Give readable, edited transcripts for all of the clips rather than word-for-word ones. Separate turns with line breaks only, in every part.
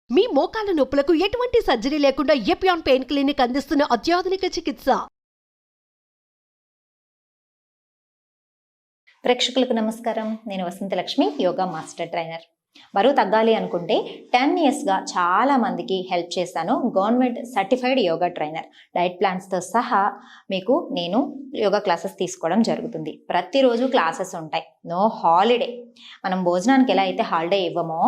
మీ మోకాల నొప్పులకు ఎటువంటి సర్జరీ లేకుండా ఎపియాన్ పెయిన్ క్లినిక్ అందిస్తున్న అత్యాధునిక చికిత్స.
ప్రేక్షకులకు నమస్కారం. నేను వసంతలక్ష్మి, యోగా మాస్టర్ ట్రైనర్. బరువు తగ్గాలి అనుకుంటే 10 ఇయర్స్గా చాలా మందికి హెల్ప్ చేశాను. Government certified yoga trainer. Diet ప్లాన్స్తో సహా మీకు నేను యోగా క్లాసెస్ తీసుకోవడం జరుగుతుంది. ప్రతిరోజు క్లాసెస్ ఉంటాయి, నో హాలిడే. మనం భోజనానికి ఎలా అయితే హాలిడే ఇవ్వమో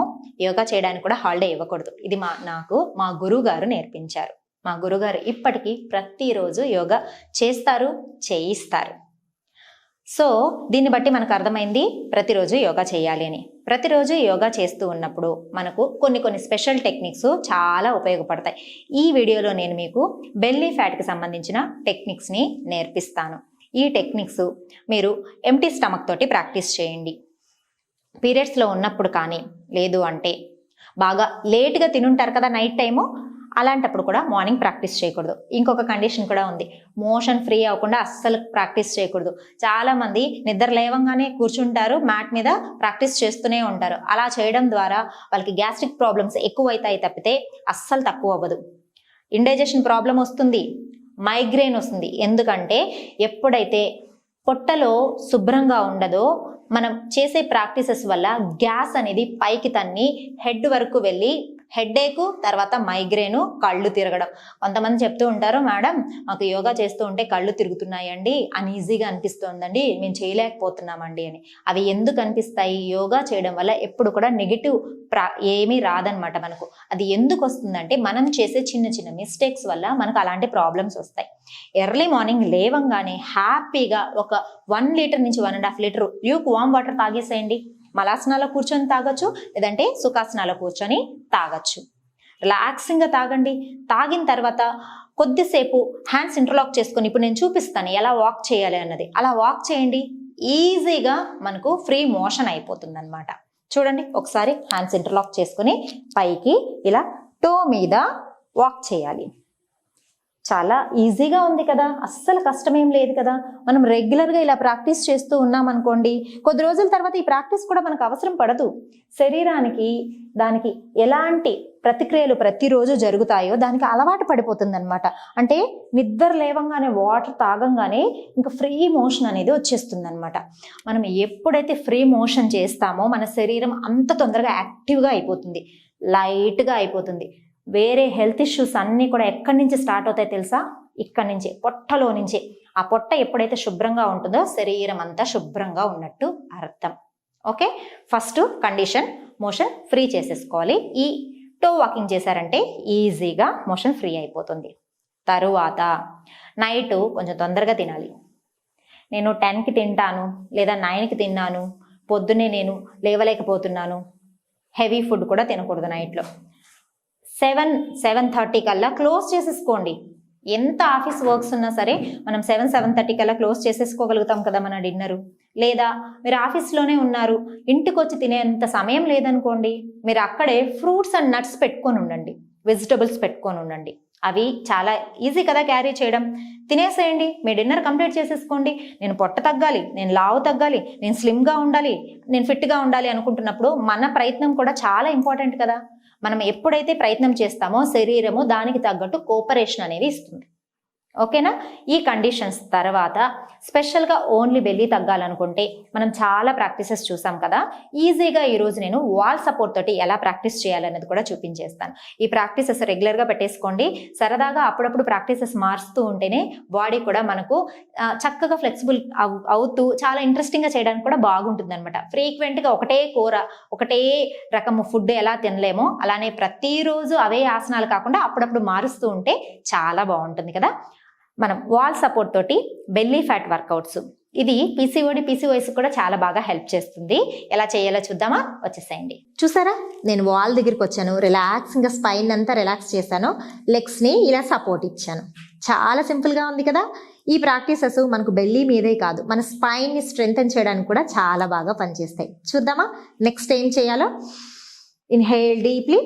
యోగా చేయడానికి కూడా హాలిడే ఇవ్వకూడదు. ఇది నాకు మా గురువు గారు నేర్పించారు. మా గురుగారు ఇప్పటికీ ప్రతిరోజు యోగా చేస్తారు, చేయిస్తారు. సో దీన్ని బట్టి మనకు అర్థమైంది ప్రతిరోజు యోగా చేయాలి అని. ప్రతిరోజు యోగా చేస్తూ ఉన్నప్పుడు మనకు కొన్ని స్పెషల్ టెక్నిక్స్ చాలా ఉపయోగపడతాయి. ఈ వీడియోలో నేను మీకు బెల్లీ ఫ్యాట్కి సంబంధించిన టెక్నిక్స్ని నేర్పిస్తాను. ఈ టెక్నిక్స్ మీరు ఎంటీ స్టమక్ తోటి ప్రాక్టీస్ చేయండి. పీరియడ్స్లో ఉన్నప్పుడు కానీ, లేదు అంటే బాగా లేట్గా తినుంటారు కదా నైట్ టైము, అలాంటప్పుడు కూడా మార్నింగ్ ప్రాక్టీస్ చేయకూడదు. ఇంకొక కండిషన్ కూడా ఉంది, మోషన్ ఫ్రీ అవ్వకుండా అస్సలు ప్రాక్టీస్ చేయకూడదు. చాలామంది నిద్ర లేవంగానే కూర్చుంటారు, మ్యాట్ మీద ప్రాక్టీస్ చేస్తూనే ఉంటారు. అలా చేయడం ద్వారా వాళ్ళకి గ్యాస్ట్రిక్ ప్రాబ్లమ్స్ ఎక్కువ అవుతాయి తప్పితే అస్సలు తక్కువ అవ్వదు. ఇండైజెషన్ ప్రాబ్లం వస్తుంది, మైగ్రేన్ వస్తుంది. ఎందుకంటే ఎప్పుడైతే పొట్టలో శుభ్రంగా ఉండదో మనం చేసే ప్రాక్టీసెస్ వల్ల గ్యాస్ అనేది పైకి తన్ని హెడ్ వరకు వెళ్ళి హెడేకు, తర్వాత మైగ్రేను, కళ్ళు తిరగడం. కొంతమంది చెప్తూ ఉంటారు, మేడం మాకు యోగా చేస్తూ ఉంటే కళ్ళు తిరుగుతున్నాయండి, అన్ఈజీగా అనిపిస్తుందండి, మేము చేయలేకపోతున్నామండి అని. అవి ఎందుకు అనిపిస్తాయి? యోగా చేయడం వల్ల ఎప్పుడు కూడా నెగిటివ్ ఏమీ రాదనమాట మనకు. అది ఎందుకు వస్తుందంటే మనం చేసే చిన్న మిస్టేక్స్ వల్ల మనకు అలాంటి ప్రాబ్లమ్స్ వస్తాయి. ఎర్లీ మార్నింగ్ లేవంగానే హ్యాపీగా ఒక 1 లీటర్ నుంచి 1.5 లీటర్ ల్యూక్ వామ్ వాటర్ తాగేసేయండి. మలాసనాలో కూర్చొని తాగొచ్చు, లేదంటే సుఖాసనాలో కూర్చొని తాగొచ్చు. రిలాక్సింగ్గా తాగండి. తాగిన తర్వాత కొద్దిసేపు హ్యాండ్స్ ఇంటర్లాక్ చేసుకొని, ఇప్పుడు నేను చూపిస్తాను ఎలా వాక్ చేయాలి అన్నది, అలా వాక్ చేయండి. ఈజీగా మనకు ఫ్రీ మోషన్ అయిపోతుంది అనమాట. చూడండి, ఒకసారి హ్యాండ్స్ ఇంటర్లాక్ చేసుకొని పైకి ఇలా టో మీద వాక్ చేయాలి. చాలా ఈజీగా ఉంది కదా, అస్సలు కష్టమేం లేదు కదా. మనం రెగ్యులర్గా ఇలా ప్రాక్టీస్ చేస్తూ ఉన్నాం అనుకోండి, కొద్ది రోజుల తర్వాత ఈ ప్రాక్టీస్ కూడా మనకు అవసరం పడదు. శరీరానికి దానికి ఎలాంటి ప్రతిక్రియలు ప్రతిరోజు జరుగుతాయో దానికి అలవాటు పడిపోతుంది అనమాట. అంటే నిద్ర లేవంగానే వాటర్ తాగంగానే ఇంకా ఫ్రీ మోషన్ అనేది వచ్చేస్తుంది అనమాట. మనం ఎప్పుడైతే ఫ్రీ మోషన్ చేస్తామో మన శరీరం అంత తొందరగా యాక్టివ్గా అయిపోతుంది, లైట్గా అయిపోతుంది. వేరే హెల్త్ ఇష్యూస్ అన్నీ కూడా ఎక్కడి నుంచి స్టార్ట్ అవుతాయి తెలుసా? ఇక్కడి నుంచి, పొట్టలో నుంచి. ఆ పొట్ట ఎప్పుడైతే శుభ్రంగా ఉంటుందో శరీరం అంతా శుభ్రంగా ఉన్నట్టు అర్థం. Okay, first condition motion free చేసేసుకోవాలి. ఈ టో వాకింగ్ చేశారంటే ఈజీగా మోషన్ ఫ్రీ అయిపోతుంది. తరువాత నైట్ కొంచెం తొందరగా తినాలి. నేను 10కి తింటాను లేదా 9కి తిన్నాను, పొద్దున్నే నేను లేవలేకపోతున్నాను, హెవీ ఫుడ్ కూడా తినకూడదు. నైట్లో 7-7:30 కల్లా క్లోజ్ చేసేసుకోండి. ఎంత ఆఫీస్ వర్క్స్ ఉన్నా సరే మనం 7-7:30 కల్లా క్లోజ్ చేసేసుకోగలుగుతాం కదా మన డిన్నరు. లేదా మీరు ఆఫీస్లోనే ఉన్నారు, ఇంటికి వచ్చి తినేంత సమయం లేదనుకోండి, మీరు అక్కడే ఫ్రూట్స్ అండ్ నట్స్ పెట్టుకొని ఉండండి, వెజిటబుల్స్ పెట్టుకొని ఉండండి. అవి చాలా ఈజీ కదా క్యారీ చేయడం. తినేసేయండి, మీ డిన్నర్ కంప్లీట్ చేసేసుకోండి. నేను పొట్ట తగ్గాలి, నేను లావు తగ్గాలి, నేను స్లిమ్గా ఉండాలి, నేను ఫిట్గా ఉండాలి అనుకుంటున్నప్పుడు మన ప్రయత్నం కూడా చాలా ఇంపార్టెంట్ కదా. మనం ఎప్పుడైతే ప్రయత్నం చేస్తామో శరీరము దానికి తగ్గట్టు కోఆపరేషన్ అనేది ఇస్తుంది. ఓకేనా? ఈ కండిషన్స్ తర్వాత స్పెషల్గా ఓన్లీ బెల్లీ తగ్గాలనుకుంటే మనం చాలా ప్రాక్టీసెస్ చూసాం కదా. ఈజీగా ఈరోజు నేను వాల్ సపోర్ట్ తోటి ఎలా ప్రాక్టీస్ చేయాలనేది కూడా చూపించేస్తాను. ఈ ప్రాక్టీసెస్ రెగ్యులర్గా పెట్టేసుకోండి. సరదాగా అప్పుడప్పుడు ప్రాక్టీసెస్ మారుస్తూ ఉంటేనే బాడీ కూడా మనకు చక్కగా ఫ్లెక్సిబుల్ అవుతూ చాలా ఇంట్రెస్టింగ్గా చేయడానికి కూడా బాగుంటుంది అనమాట. ఫ్రీక్వెంట్గా ఒకటే కూర, ఒకటే రకము ఫుడ్ ఎలా తినలేమో అలానే ప్రతిరోజు అవే ఆసనాలు కాకుండా అప్పుడప్పుడు మారుస్తూ ఉంటే చాలా బాగుంటుంది కదా. మనం వాల్ సపోర్ట్ తోటి బెల్లీ ఫ్యాట్ వర్కౌట్స్, ఇది పీసీఓడి పీసీఓఎస్ కూడా చాలా బాగా హెల్ప్ చేస్తుంది. ఎలా చేయాలో చూద్దామా? వచ్చేసేయండి. చూసారా, నేను వాల్ దగ్గరికి వచ్చాను, రిలాక్స్గా స్పైన్ అంతా రిలాక్స్ చేశాను, లెగ్స్ని ఇలా సపోర్ట్ ఇచ్చాను. చాలా సింపుల్గా ఉంది కదా. ఈ ప్రాక్టీసెస్ మనకు బెల్లీ మీదే కాదు, మన స్పైన్ని స్ట్రెంగ్తెన్ చేయడానికి కూడా చాలా బాగా పనిచేస్తాయి. చూద్దామా నెక్స్ట్ ఏం చేయాలో? Inhale deeply,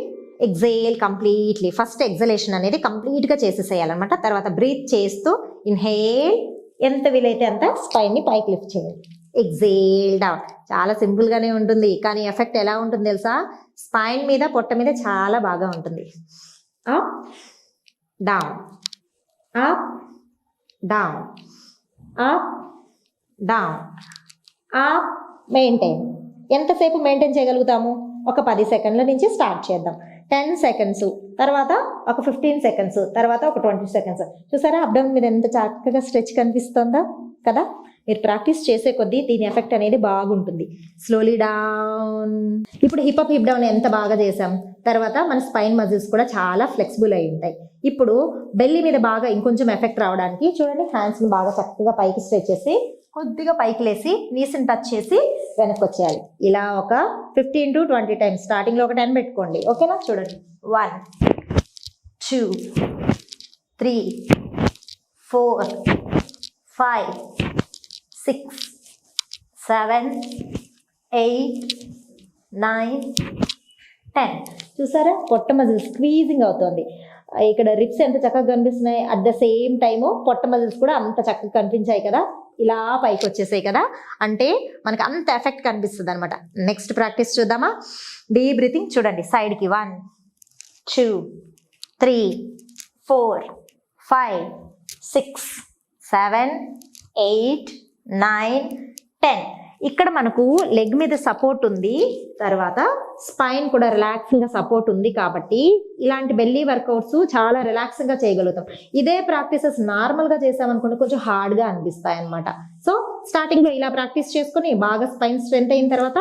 exhale completely. First exhalation అనేది కంప్లీట్గా చేసేసేయాలన్నమాట. తర్వాత బ్రీత్ చేస్తూ ఇన్హేల్, ఎంత వీలైతే అంత స్పైన్ని పైకి లిఫ్ట్ చేయాలి. Exhale down. చాలా సింపుల్గానే ఉంటుంది, కానీ ఎఫెక్ట్ ఎలా ఉంటుంది తెలుసా? స్పైన్ మీద పొట్ట మీద చాలా బాగా ఉంటుంది. Up down, up down, up down, up. Maintain. ఎంతసేపు మెయింటైన్ చేయగలుగుతాము? ఒక 10 సెకండ్ల నుంచి స్టార్ట్ చేద్దాం. 10 సెకండ్స్, తర్వాత ఒక 15 సెకండ్స్, తర్వాత ఒక 20 సెకండ్స్. చూసారా అప్డౌన్ మీద ఎంత చక్కగా స్ట్రెచ్ కనిపిస్తుందా కదా? మీరు ప్రాక్టీస్ చేసే కొద్దీ దీని ఎఫెక్ట్ అనేది బాగుంటుంది. Slowly down. ఇప్పుడు హిప్ అప్ హిప్ డౌన్ ఎంత బాగా చేసాం. తర్వాత మన స్పైన్ మజిల్స్ కూడా చాలా ఫ్లెక్సిబుల్ అయి ఉంటాయి. ఇప్పుడు బెల్లీ మీద బాగా ఇంకొంచెం ఎఫెక్ట్ రావడానికి చూడండి, హ్యాండ్స్ని బాగా చక్కగా పైకి స్ట్రెచ్ చేసి కొద్దిగా పైకి లేసి నీస్ని టచ్ చేసి వెనక్కి వచ్చేయాలి. ఇలా ఒక 15 to 20 టైమ్స్. స్టార్టింగ్లో ఒక 10 పెట్టుకోండి, ఓకేనా? చూడండి, 1 2 3 4 5 6 7 8 9 10. చూసారా పొట్ట మజిల్స్ స్క్వీజింగ్ అవుతుంది. ఇక్కడ రిప్స్ ఎంత చక్కగా కనిపిస్తున్నాయి. అట్ ద సేమ్ టైము పొట్ట మజిల్స్ కూడా అంత చక్కగా కనిపించాయి కదా, ఇలా పైకి వచ్చేసాయి కదా, అంటే మనకి అంత ఎఫెక్ట్ కనిపిస్తుంది అనమాట. నెక్స్ట్ ప్రాక్టీస్ చూద్దామా? Deep breathing. చూడండి, సైడ్కి 1 2 3 4 5 6 7 8 9 10. ఇక్కడ మనకు లెగ్ మీద సపోర్ట్ ఉంది, తర్వాత స్పైన్ కూడా రిలాక్సింగ్గా సపోర్ట్ ఉంది కాబట్టి ఇలాంటి బెల్లీ వర్కౌట్స్ చాలా రిలాక్సింగ్గా చేయగలుగుతాం. ఇదే ప్రాక్టీసెస్ నార్మల్గా చేసామనుకోండి కొంచెం హార్డ్గా అనిపిస్తాయి అనమాట. సో స్టార్టింగ్లో ఇలా ప్రాక్టీస్ చేసుకొని బాగా స్పైన్ స్ట్రెంత్ అయిన తర్వాత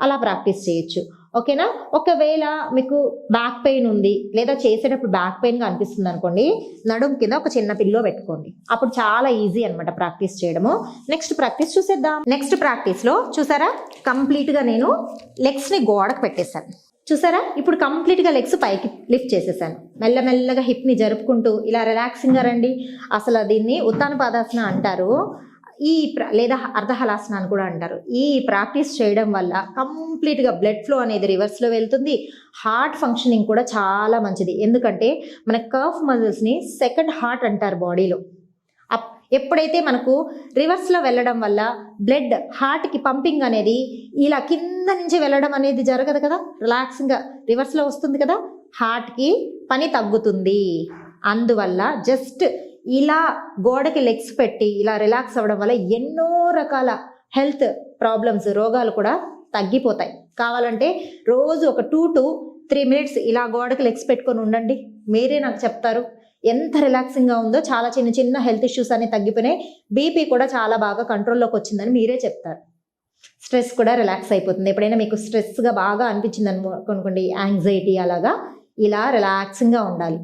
అలా ప్రాక్టీస్ చేయొచ్చు, ఓకేనా? ఒకవేళ మీకు బ్యాక్ పెయిన్ ఉంది లేదా చేసేటప్పుడు బ్యాక్ పెయిన్గా అనిపిస్తుంది అనుకోండి, నడుం కింద ఒక చిన్న పిల్లో పెట్టుకోండి. అప్పుడు చాలా ఈజీ అనమాట ప్రాక్టీస్ చేయడము. నెక్స్ట్ ప్రాక్టీస్ చూసేద్దాం. నెక్స్ట్ ప్రాక్టీస్లో చూసారా కంప్లీట్గా నేను లెగ్స్ని గోడకు పెట్టేశాను. చూసారా ఇప్పుడు కంప్లీట్గా లెగ్స్ పైకి లిఫ్ట్ చేసేసాను. మెల్లమెల్లగా హిప్ని జరుపుకుంటూ ఇలా రిలాక్సింగ్గా రండి. అసలు దీన్ని ఉత్తానపాదాసన అంటారు, లేదా అర్ధహలాసన అని కూడా అంటారు. ఈ ప్రాక్టీస్ చేయడం వల్ల కంప్లీట్గా బ్లడ్ ఫ్లో అనేది రివర్స్లో వెళ్తుంది. హార్ట్ ఫంక్షనింగ్ కూడా చాలా మంచిది, ఎందుకంటే మన కర్వ్ మజిల్స్ని సెకండ్ హార్ట్ అంటారు బాడీలో. ఎప్పుడైతే మనకు రివర్స్లో వెళ్ళడం వల్ల బ్లడ్ హార్ట్కి పంపింగ్ అనేది ఇలా కింద నుంచి వెళ్ళడం అనేది జరగదు కదా, రిలాక్సింగ్గా రివర్స్లో వస్తుంది కదా, హార్ట్కి పని తగ్గుతుంది. అందువల్ల జస్ట్ ఇలా గోడకి లెగ్స్ పెట్టి ఇలా రిలాక్స్ అవ్వడం వల్ల ఎన్నో రకాల హెల్త్ ప్రాబ్లమ్స్, రోగాలు కూడా తగ్గిపోతాయి. కావాలంటే రోజు ఒక 2 to 3 minutes ఇలా గోడకి లెగ్స్ పెట్టుకొని ఉండండి, మీరే నాకు చెప్తారు ఎంత రిలాక్సింగ్గా ఉందో. చాలా చిన్న చిన్న హెల్త్ ఇష్యూస్ అన్ని తగ్గిపోయినాయి, బీపీ కూడా చాలా బాగా కంట్రోల్లోకి వచ్చిందని మీరే చెప్తారు. స్ట్రెస్ కూడా రిలాక్స్ అయిపోతుంది. ఎప్పుడైనా మీకు స్ట్రెస్గా బాగా అనిపించింది అనుకోండి, యాంగ్జైటీ, అలాగా ఇలా రిలాక్సింగ్గా ఉండాలి.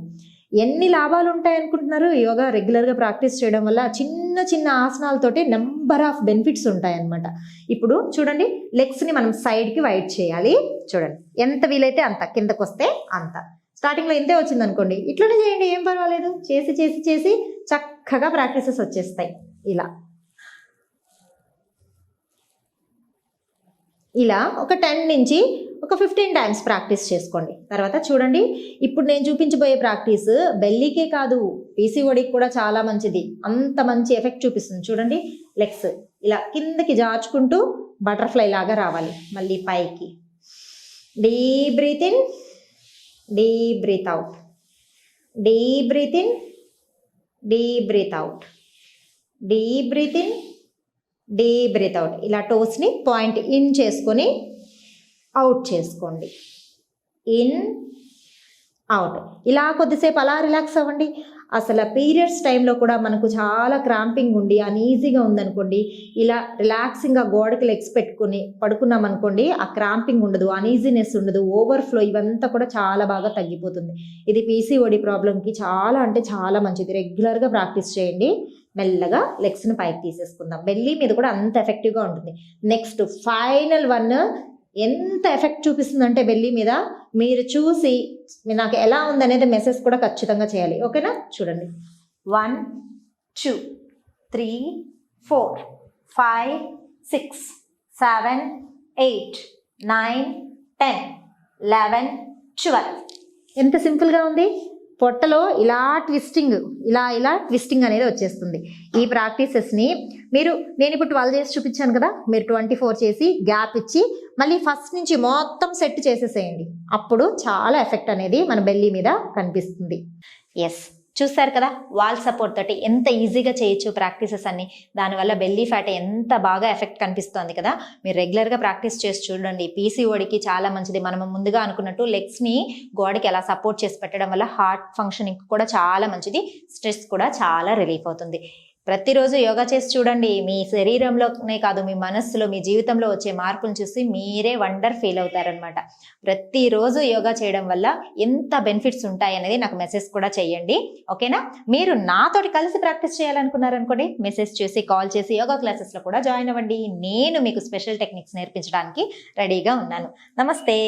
ఎన్ని లాభాలు ఉంటాయి అనుకుంటున్నారు? యోగా రెగ్యులర్గా ప్రాక్టీస్ చేయడం వల్ల చిన్న చిన్న ఆసనాలతోటి నెంబర్ ఆఫ్ బెనిఫిట్స్ ఉంటాయన్నమాట. ఇప్పుడు చూడండి, లెగ్స్ని మనం సైడ్కి వైడ్ చేయాలి. చూడండి ఎంత వీలైతే అంత, కిందకు వస్తే అంత. స్టార్టింగ్లో ఇంతే వచ్చింది అనుకోండి, ఇట్లనే చేయండి, ఏం పర్వాలేదు. చేసి చేసి చేసి చక్కగా ప్రాక్టీసెస్ వచ్చేస్తాయి. ఇలా ఒక 10 నుంచి ఒక 15 టైమ్స్ ప్రాక్టీస్ చేసుకోండి. తర్వాత చూడండి, ఇప్పుడు నేను చూపించబోయే ప్రాక్టీస్ బెల్లీకే కాదు, పీసీఓడికి కూడా చాలా మంచిది. అంత మంచి ఎఫెక్ట్ చూపిస్తుంది. చూడండి, లెగ్స్ ఇలా కిందకి జాచుకుంటూ బటర్ఫ్లై లాగా రావాలి. మళ్ళీ పైకి. Deep breath in, deep breath out, deep breath in, deep breath out, deep breath in, deep breath out. ఇలా టోస్ని పాయింట్ ఇన్ చేసుకొని అవుట్ చేసుకోండి. In, out. ఇలా కొద్దిసేపు అలా రిలాక్స్ అవ్వండి. అసలు పీరియడ్స్ టైంలో కూడా మనకు చాలా క్రాంపింగ్ ఉండి అన్ఈజీగా ఉందనుకోండి, ఇలా రిలాక్సింగ్గా గోడకి లెగ్స్ పెట్టుకొని పడుకున్నాం అనుకోండి, ఆ క్రాంపింగ్ ఉండదు, అన్ఈజీనెస్ ఉండదు, ఓవర్ఫ్లో ఇవంతా కూడా చాలా బాగా తగ్గిపోతుంది. ఇది పీసీఓడి ప్రాబ్లంకి చాలా అంటే చాలా మంచిది. రెగ్యులర్గా ప్రాక్టీస్ చేయండి. మెల్లగా లెగ్స్ని పైకి తీసేసుకుందాం. బెల్లీ మీద కూడా అంత ఎఫెక్టివ్గా ఉంటుంది. నెక్స్ట్ ఫైనల్ వన్ ఎంత ఎఫెక్ట్ చూపిస్తుందంటే బెల్లీ మీద, మీరు చూసి నాకు ఎలా ఉందనేది మెసేజ్ కూడా ఖచ్చితంగా చేయాలి, ఓకేనా? చూడండి, 1 2 3 4 5 6 7 8 9 10 11 12. ఎంత సింపుల్గా ఉంది. పొట్టలో ఇలా ట్విస్టింగ్ అనేది వచ్చేస్తుంది. ఈ ప్రాక్టీసెస్ని నేను ఇప్పుడు 12 చేసి చూపించాను కదా, మీరు 24 చేసి గ్యాప్ ఇచ్చి మళ్ళీ ఫస్ట్ నుంచి మొత్తం సెట్ చేసేసేయండి. అప్పుడు చాలా ఎఫెక్ట్ అనేది మన బెల్లీ మీద కనిపిస్తుంది. ఎస్, చూసారు కదా, వాల్ సపోర్ట్ తోటి ఎంత ఈజీగా చేయొచ్చు ప్రాక్టీసెస్ అన్ని. దానివల్ల బెల్లీ ఫ్యాట్ ఎంత బాగా ఎఫెక్ట్ కనిపిస్తుంది కదా. మీరు రెగ్యులర్గా ప్రాక్టీస్ చేసి చూడండి. పీసీఓడికి చాలా మంచిది. మనం ముందుగా అనుకున్నట్టు లెగ్స్ని గోడకి ఎలా సపోర్ట్ చేసి పెట్టడం వల్ల హార్ట్ ఫంక్షనింగ్ కూడా చాలా మంచిది. స్ట్రెస్ కూడా చాలా రిలీఫ్ అవుతుంది. ప్రతిరోజు యోగా చేసి చూడండి. మీ శరీరంలోనే కాదు, మీ మనస్సులో, మీ జీవితంలో వచ్చే మార్పులను చూసి మీరే వండర్ ఫీల్ అవుతారనమాట. ప్రతిరోజు యోగా చేయడం వల్ల ఎంత బెనిఫిట్స్ ఉంటాయి అనేది నాకు మెసేజ్ కూడా చేయండి, ఓకేనా? మీరు నాతోటి కలిసి ప్రాక్టీస్ చేయాలనుకున్నారనుకోండి, మెసేజ్ చేసి కాల్ చేసి యోగా క్లాసెస్లో కూడా జాయిన్ అవ్వండి. నేను మీకు స్పెషల్ టెక్నిక్స్ నేర్పించడానికి రెడీగా ఉన్నాను. నమస్తే.